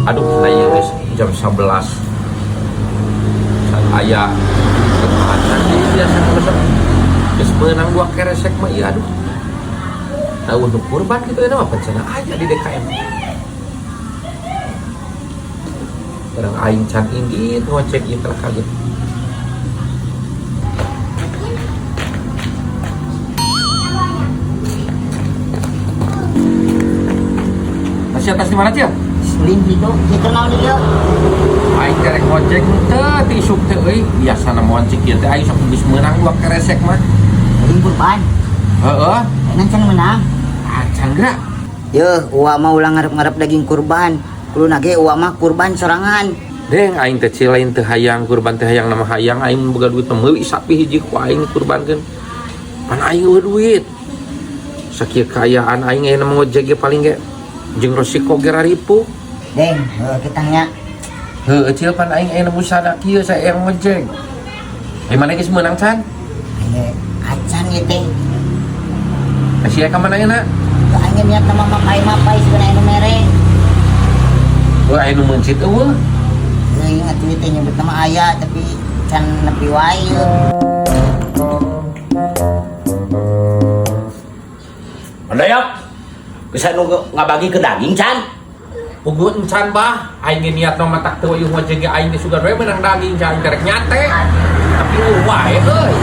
Aduh, nanya guys, jam 11 ayah kecepatan ini biasa besok terus menang gua keresek mah iya aduh nah untuk kurban gitu ya nama pencana aja di DKM barang aing can inggit ngocek itu kaget masih atas di mana Cil? Seling gitu, kita naon dia. Aing kerek ngojek teh tisuk teh euy biasa na moal cik ieu teh aing sok geus meunang dua keresek mah. Seling kurban. Heeh. Enan can menang. Acan geura. Yeuh, uwa mah ulah ngarep-ngarep daging kurban. Kudu nage uwa mah kurban sorangan. Deng aing teh cilain teh hayang kurban teh hayang nama hayang aing boga duit teh meuli sapi hiji ku aing kurbankeun. Pan aing eueuh duit. Sakieu kaayaan aing aya ngojek ge paling ge jeung resiko ge raripu. Deng, kita nya. Heueuh cil pan aing aya nemu sada kieu saya yang ngojek. Ai mana geus meunang can? Acan ieu teh. Sia ka mana ayeuna? Teu anya niat nama mapai-mapai sebenarnya nu mere. Wah aya nu mencit eueuh. Euy atuh teh nyebut nama aya tapi can nepi wae yeuh. Andayap, bisa nunggu ngabagi ke daging can? Pugun can bah, aing ge niat mah matak teu wayuh ngojek ge aing ge sugan we menang daging can kerek nyate. Tapi wae euy.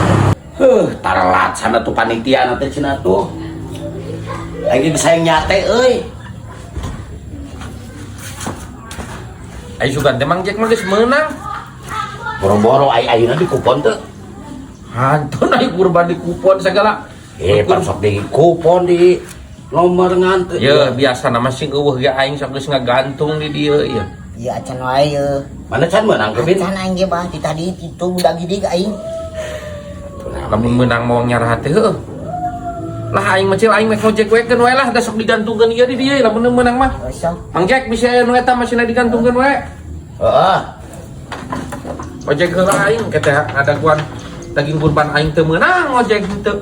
Tarelat sana tuh panitia nanti cina tuh. Aing ge bisa yang nyate euy. Aing sugan teh mang Jack mah geus meunang. Boro-boro ayeuna di kupon teu. Hantun aing kurban di kupon segala. Pan sok di kupon di nomor ngantri. Ya biasa nama sing eueuh ge aing sok geus ngagantung di dieu ieu. Ieu acan wae yeuh. Mana can menang kebin? Acan aing ge bah di tadi itu budak gede ka aing. Lamun meunang mau nyarah teh heuh. Lah aing mah cil aing mah ngojek wekeun wae lah da sok digantungkeun ieu di dieu lamun meunang mah. Sok. Mang Jack bisa anu eta masina digantungkeun wae. Heeh. Ojek heula aing kata ada kuan daging kurban aing teu meunang ojek teu.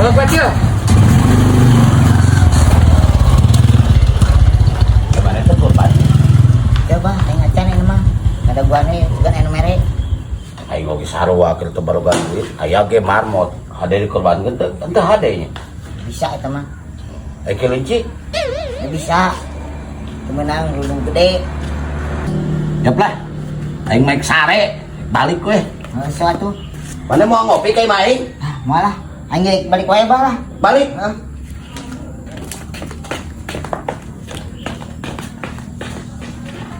Kecil. Kemarin tuh kurban. Coba aing acan ini mah. Ada guane juga anu mere. Aing oge sarua keur teu barogan duit. Aya ge marmot. Hade di kurbankeun teu? Teu hade nya. Bisa eta mah. Aya kelinci. Ya bisa. Kemenang rudung gede. Yap lah. Aing maek sare. Balik we. So atuh. Mana mau ngopi ka imah aing? Ah, moalah. Aing ge balik wae bah lah. Balik.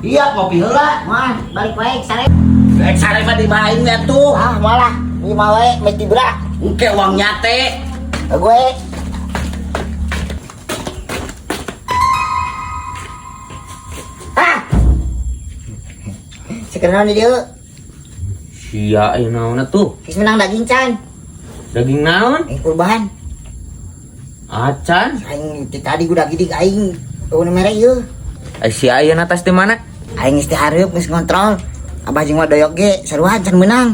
Iya ngopi heula. Moal, balik wae ke sare. Ek sare mah di mah aing nya tuh. Ah, moalah. Ieu mah wae mesti berak. Engke uang nyate. Gue sekarang di dia Sia aing naonna tuh? kis menang daging can Daging naon? aing kurban Acan. aing tadi udah gede aing nu mere ieu Si ayeuna atas di mana? aing geus teh hareup geus ngontrol abah jeung doyok ge saruhan can menang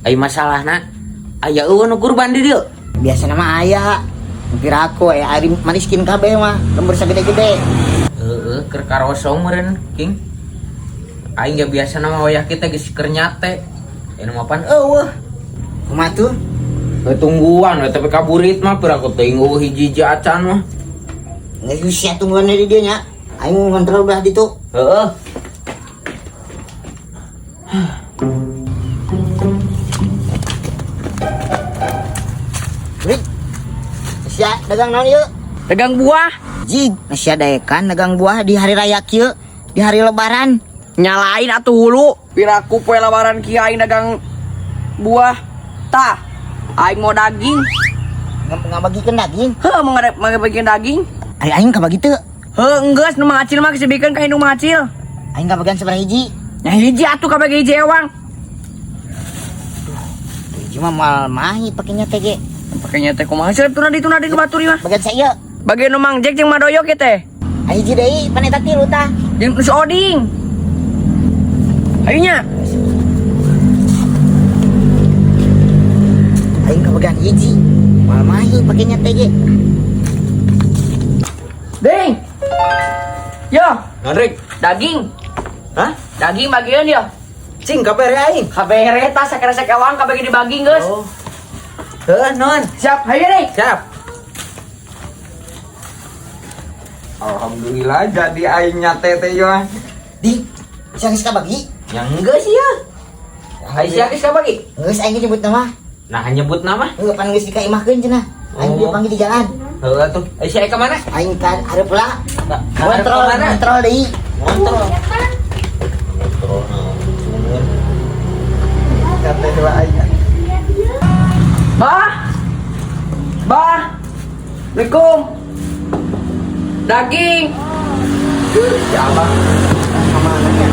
Ai masalahna aya eueuh nu kurban di dieu. biasa nama aya kira aku aya ari maniskin kabeh mah lembur sagede-gede Heeh, keur karosong meureun king. Aing ge biasa nama wayah kita geus keur nyate. Anu mah pan eueuh. kumaha tuh Tungguan tapi kaburit mah pira aku teh eueuh hiji-hiji acan mah. geus sia tungguan di dieu nya aing ngontrol belah ditu Heeh. Rik sia dagang naon ieu Dagang buah. jig sia daekan dagang buah di hari raya kieu di hari lebaran Nyalain atuh hulu piraku poe lebaran kieu aing dagang buah tah aing mau daging ngabagikeun daging heuh mau ngabagian daging aing kabagi teu heuh enggeus nu mangacil mah kesebikeun ka indung mangacil aing kabagian sabaraha hiji nya hiji atuh kabagi hiji ewang hiji mah mal mahi pakainya teh ge pakainya teh kumaha sih tuna di batur mah bagian saya bagian nu mang Jack jeung Madoyo ge teh hiji deui paneta tilu tah jeung si Oding ayeuna pegang hiji. Mal mahi pakainya tege. Ding. Yo, Nandrik. daging. Hah? Daging bagian ya. Cing kabere aing. Kabere tas sakresek kawan kabagi dibagi geus. Oh. Heuh non. Siap, hayu deh. Siap. Alhamdulillah jadi aing nyate teh yo. Di siang geus kabagi. Yang enggak sih ya. Hai siapa sih bagi? Geus aing nyebut nama. Nah nyebut nama. Heuh pan geus dikaimahkeun cenah. Aing Oh. dia panggil di jalan. Heeh tuh. Siapa ke mana? Aing kan hareup lah. Kontrol mana? Kontrol deui. Kontrol. Nyate dua aing. Bah. Bah. Assalamualaikum. Daging. Ya Abang. Sama anaknya.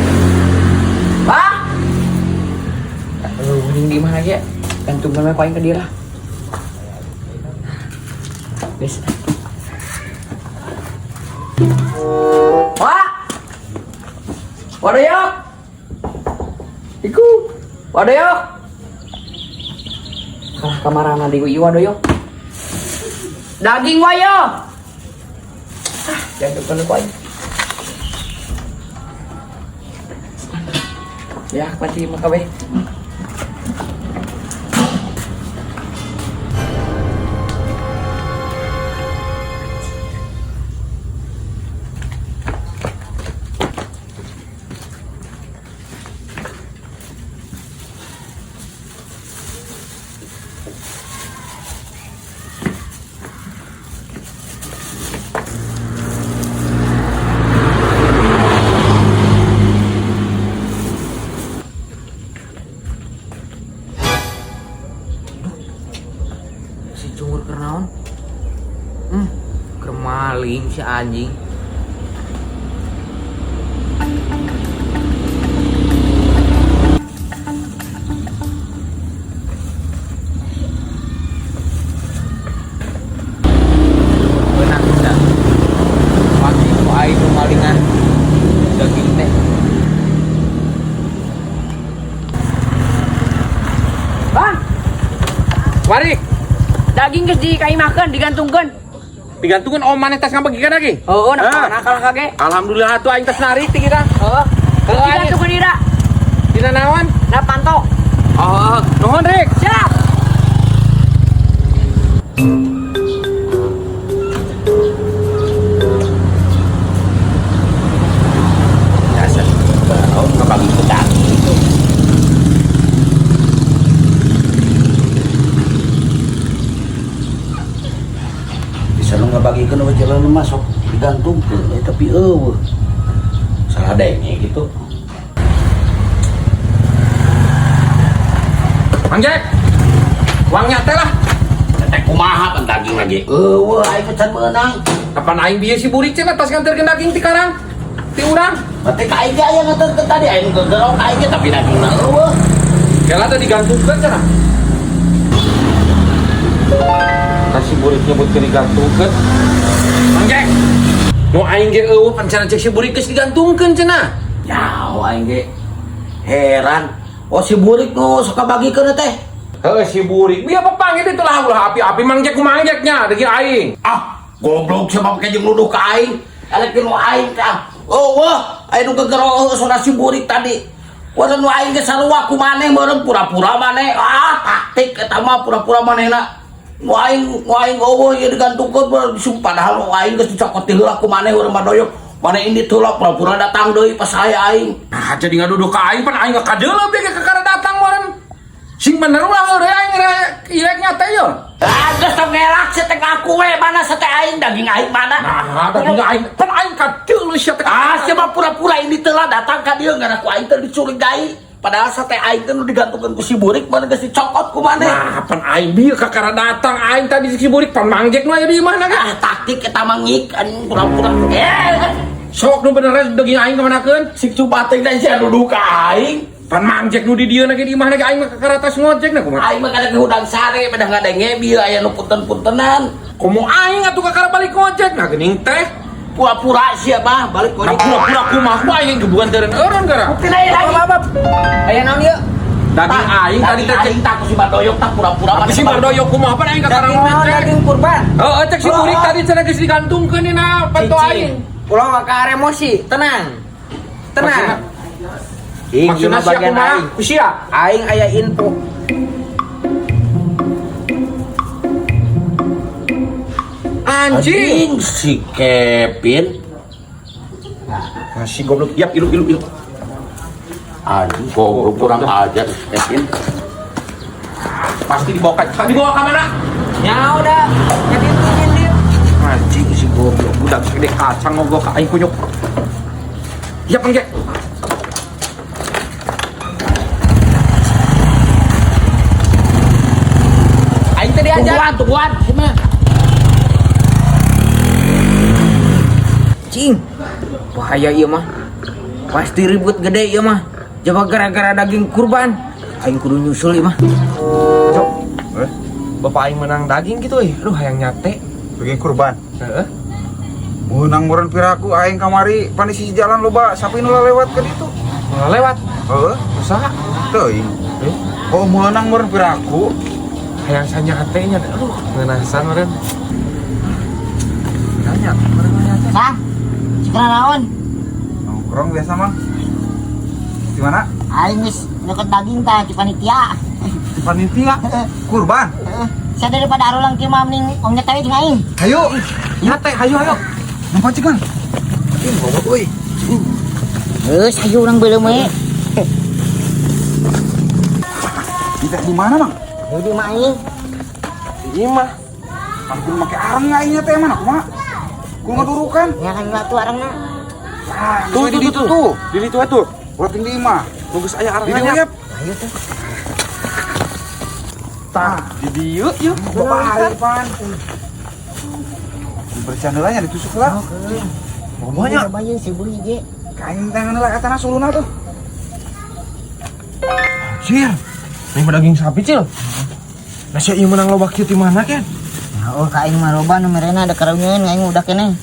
Bah. Ini gimana ya? Gantung nama paling ke dia lah. Guys. Wah. Wadoyok. Iku. Wadoyok. Ah, kamarana di wadoyok. Daging wayo. Ah, jangan lupa lupa. Ya, pasti makabe. Si cungur kernaon? Kermaling si anjing. Benar benar. Pagi ku aing nu malingan daging teh. Bang, Mari. daging geus dikaimahkeun, digantungkeun. Digantungkan om maneh tas ngabagikan lagi. Oh, Ah. nakal kage. Alhamdulillah tuh aing tas narik ti kita. Oh, digantungkeun dira. Dina naon? Na panto. Oh, nuhun Rik. Siap. Biasa. Oh, ngabagi pedang. Bisa lu ngabagikan apa jalan masuk digantung tapi salah dengnya gitu. Mang Jack. Uangnya teh lah. Teh kumaha pan daging lagi. Aing can meunang. Kapan aing bieu si burik cenah tas nganterkeun daging ti karang. Ti urang. Berarti ka aing ge aya nganterkeun tadi aing gegerong ka aing ge tapi dagingna eueuh. Kela teh digantungkeun cenah. Tas si burik nyebutkeun digantungkeun. Mang Jack. Nu aing ge eueuh pan cenah cek si burik geus digantungkeun cenah. Nyaho aing ge heran. Oh si burik nu sok kabagikeun teh. Heuh si burik. Biar pepanggil itu lah ulah api-api Mang Jack ku Mang Jacknya daging aing. Goblok siapa pakai jeung nuduh ka aing. Elek nu aing tah. Wah, aing nu gegerong saudara si burik tadi. Wah nu aing ge sarua ku maneh meureun pura-pura maneh. Taktik eta mah pura-pura manehna. Nu aing eueuh ieu digantungkeun padahal nu aing geus dicokot ti heula ku maneh urang madoyok. Maneh ini teh pura-pura datang deui pas aya aing. Nah, jadi ngaduduh ka aing pan aing kadeuleuh biar ke kara datang meureun. Sing bener ulah eueuh aing ileknya teh yo. Geus tong ngelak teh ngaku we mana teh aing daging aing mana. Nah, daging aing pan aing kadeuleuh sia teh. Siapa pura-pura ini teh datang ka dieu ngana ku aing teh dicurigai. Padahal sate aing teh nu digantungkeun ku si burik mana geus dicokot ku maneh. Nah, pan aing bieu ka kara datang aing tadi si burik pan Mang Jack nu aya di mana kan? Taktik eta mah ngik anjing pura-pura. Sok nu bener daging aing kemanakeun? Si cubating teh sia nuduh ka aing. Pan Mang Jack nu di dieu lagi di mana ge aing mah ka kara tas ngojek na kumaha? Aing mah kada hudang sare pada ngadenge bieu aya nu punten-puntenan. Komo aing atuh ka kara balik ngojek na geuning teh. Pura-pura sia mah balik Nah, pura-pura kumaha ku aing gebugan teureun eureun gara. Tina lagi. Aya naon ieu? Daging aing tadi teh aing tak si Badoyok tak pura-pura Tapi si Bardoyo kumaha pan aing kakarang Daging kurban. Oh, cek si Burik tadi cenah geus digantungkeun dina panto aing. Ulah maka emosi, tenang. Tenang. Ing Maksudna ieu bagian kumaha? aing. Sia. Aing aya info. Anjing. si Kevin. Si goblok. Yap, ilu. Aduh, kok kurang ajar Kevin. Pasti dibawa ke mana? Ya udah, jadi tujuin dia. Anjing si goblok. Budak segede kacang ngogok ka aing kunyuk. Yap, engke. Aing tadi aja. Tungguan, gimana? Cing. Bahaya ieu mah. Pasti ribut gede ieu mah. Coba gara-gara daging kurban. Aing kudu nyusul ieu mah. Cok, bapak aing menang daging gitu aduh hayang nyate. Bikin kurban. Heeh. Menang meureun piraku aing kamari panisi jalan loba sapi nu lewat ke ditu. Malah lewat. Heeh, Usaha. teuing. Oh, menang meureun piraku. Hayang sanyate nya. Aduh, ngeunasan meureun. Nanya, meureun nyate. Sang, sekarang naon? Nongkrong biasa mah. Di mana? Aing geus deket daging tah di panitia. Di panitia. Kurban. Saya daripada arulang kieu mah mending ong nyetawi jeung aing. Hayo. Nyate, hayo. Nampak cikan. Bobot euy. Geus hayu urang beuleum we. Kita di mana, Bang? Di mah aing. Di imah. Ampun make areng aing nya teh mana kumaha? Kudu ngadurukan. Ya kan batu arangna. Tuh di ditu tuh. Di ditu atuh. Ulah di imah. Bagus aya Di arangnya. dieu. Ayo tuh. Tah, di dieu yeuh. Bahaya pan. Bercanda lah nya ditusuk lah. Banyak. Banyak si beuh ge. Kain tangan lah katana suluna tuh. Cil. Ini mah daging sapi, Cil. Nasi ieu menang loba kieu ti mana kan? Oh, ka aing mah loba nu merena ada karunyieun aing udah keneh.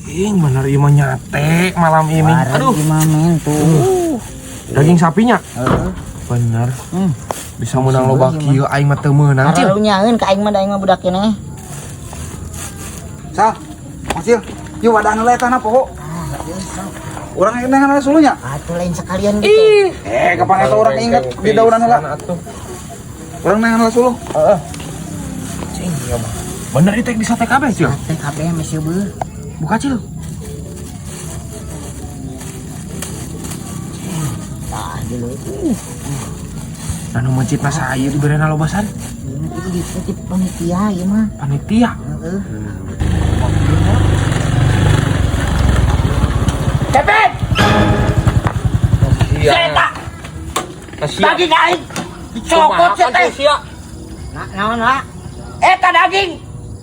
Ing bener ieu mah nyate malam ini. Aduh, gimana men tuh. daging sapinya. Heeh. Bener. Hmm. Bisa menang loba kieu aing mah teu meunang, Cil. Karunyaeun ka aing mah budak keneh. Sal, Masil, yuk wadahna lah etana poho. Orang yang nengan sulunya. Atuh lain sekalian gitu. Kapan eta orang ingat di daunan lah. Orang nengan lah sulu. Cing, ieu mah. Bener ieu teh di sate kabeh, Cil. Teh kabeh mah sieu beuh. Buka, Cil. Tah dulu. Anu mencitna saya diberena lobasan. Ini itu di panitia ieu mah. Panitia. Heeh. Kevin! Seta! Daging aing! Dicokot ya teh! Nah, naon lah? Eta daging!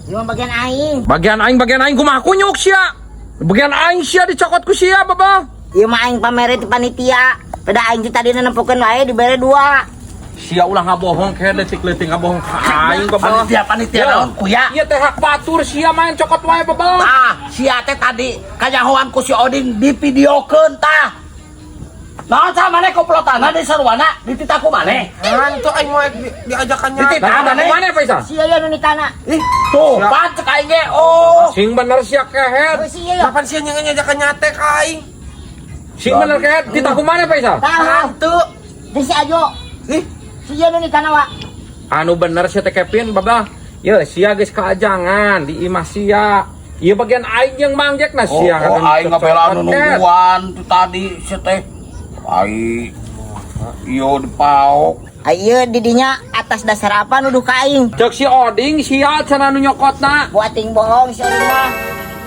Ieu mah bagian aing. Bagian aing kumaha kunyuk sia. Bagian aing sia dicokot ku sia, Baba. Ieu mah aing pamere di panitia. Pada aing teh tadi nempukeun wae dibere 2. Sia ulah ngabohong ke leutik-leutik ngabohong ka aing, Baba. Panitia naon kuya? Ieu teh hak batur sia main cokot wae, Baba. Tah, sia teh tadi kanyahoan ku si Odin di videokeun tah. Naon sa maneh komplotana di sarwana dititaku maneh? Hantu aing mau diajakannya. Dititah maneh? Mana Faisal? Sia ya nu nitana. Tuh, pan cek aing ge. Oh. Sing bener sia kehet. Sia ya. Kapan sih nyajakan nyate ka aing? Sing bener kehet kita kumaha Faisal? Tah hantu. Di si Ajo. Sia nu nitana wa. Anu bener sia teh Kevin, Baba. Ye sia geus kaajangan di imah sia. Ieu bagian aing yang mangjekna sia. Aing ngabela anu nungguan tu tadi sia teh. Ai iyo dipaok. Ayo didinya atas dasar apa nuduh ka aing? Cek si Oding sia cenah nu nyokotna. Buating bohong si Odin mah.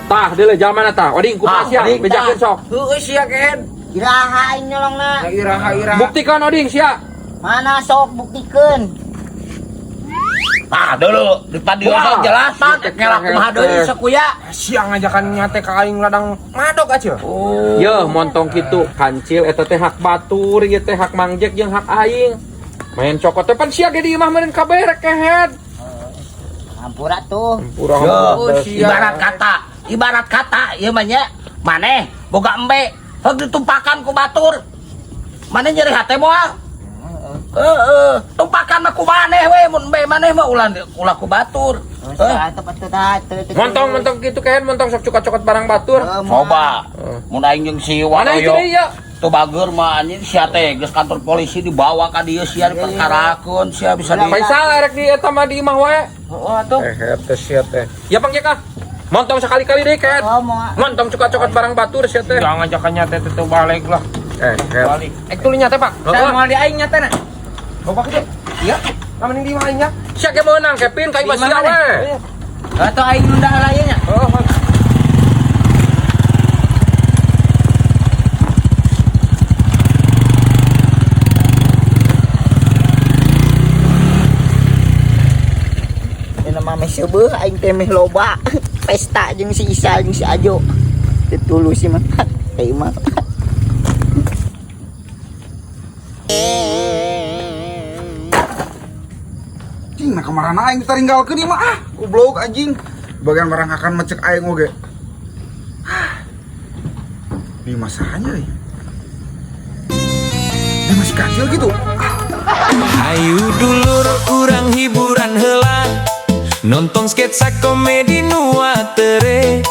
Tah deuleu jamana tah. Oding kumaha sia? Bejakeun sok. Heueuh sia kehen. Iraha aing nyolongna. Ira. Buktikan Oding sia. Mana sok buktikeun. Nah, dulu di padio Wah. jelas mah ngelak kumaha deui sakuya. Sia ngajakan nyate ka aing ladang madog aja. Yeuh montong kitu kancil eta teh hak batur ieu teh hak mangjek jeung hak aing. Main cokot teh pan sia ge di imah meureun kabeh rek kehet. Hampura tuh. Ibarat kata ieu mah nya maneh boga embe heug ditumpakan ku batur. Maneh nyeri hate moal. Tumpakan aku maneh we mun be maneh mah ulah ku batur. Montong gitu kan, montong sok cokot-cokot barang batur. Coba mun aing jeung si Mana itu Wadoyo dia? tuh bager mah anjing sia teh geus kantor polisi dibawa ka dieu sia diperkarakeun sia bisa di Faisal erek di eta mah di imah wae. Oh atuh. Teh sia teh. Ya Bang Jeka. Montong sekali-kali deh kan. Montong cokot-cokot barang batur sia teh. Jangan jakannya teh tuh balik lah. Balik. Tuh nyata Pak. Saya mau di aing nyata na. Bapak gede. Iya. Kamu di mana? Sia ge meunang Kevin ka imah sia we. Atau aing nunda halayanya. Oh. Mame sebeuh aing teh meh loba pesta jeung si Isa jeung si Ajo. Ditulus sih mah. Teh mah. Cing, nah kemarin aing ditinggalkeun ieu mah ah, goblok anjing. Bagian barang akan mecek aing oge. Di masanya ya. Dia masih kecil gitu. Ayo dulur urang hiburan heula nonton sketsa komedi nu atere